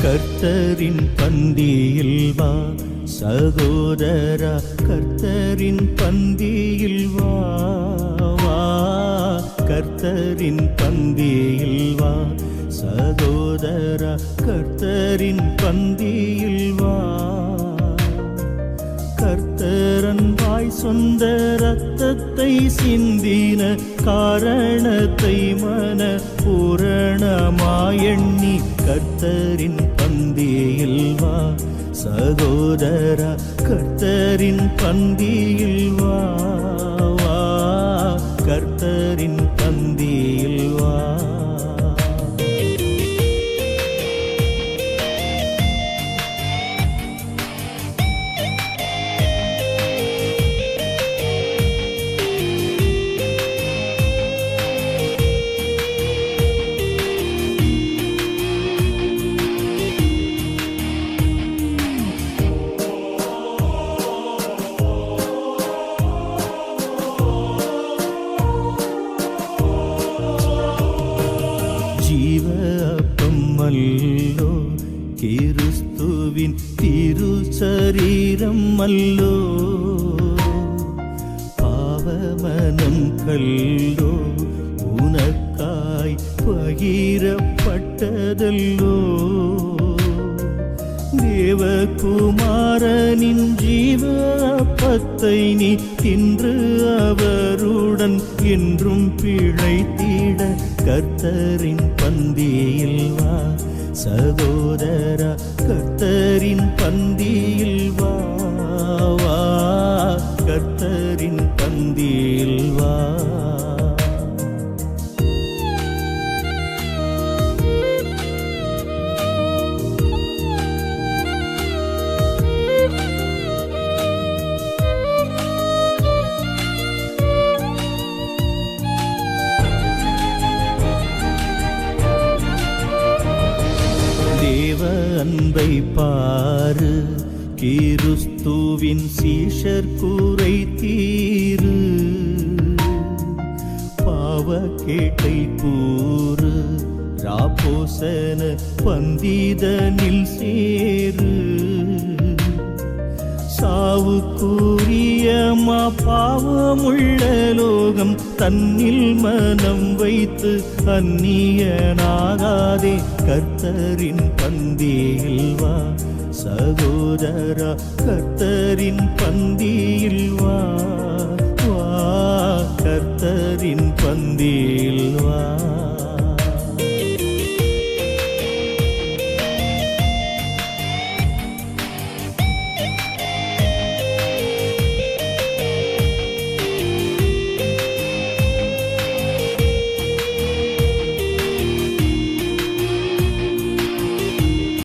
கர்த்தரின் பந்தியில் வா சகோதரா, கர்த்தரின் பந்தியில் வா, கர்த்தரின் பந்தியில் வா சகோதரா, கர்த்தரின் பந்தியில் வா. கர்த்தரன் வாய் சொந்த இரத்தத்தை சிந்தின காரணத்தை மன பூரணமாயெண்ணி கர்த்தரின் பந்தியில் வா சகோதரா, கர்த்தரின் பந்தியில் வா, கர்த்தரின் பந்தியில் வா. ஜீவ அப்பம் அல்லோ கிறிஸ்துவின் திருச்சரீரம் அல்லோ, பாவமனம் கல்லோ உனக்காய் பகிரப்பட்டதல்லோ. தேவகுமாரனின் ஜீவ அப்பத்தை நீ தின்று அவருடன் என்றும் பிழைத்திட கர்த்தரின் பந்தியில் வா சகோதரா, கர்த்தரின் பந்தியில் வா, கர்த்தரின் பந்தியில் வா. தேவ அன்பை பாரு, கிறிஸ்துவின் சீஷர் குறை தீரு, பாவக்கேட்டை கூறு, ராபோசன பந்திதனில் சேரு. சாவுக்குரியமா பாவமுள்ள லோகம் தன்னில் மனம் வைத்து அந்நியனாகாதே கர்த்தரின் பந்தியில் வா சகோதரா, கர்த்தரின் பந்தியில் வா, கர்த்தரின் பந்தியில் வா.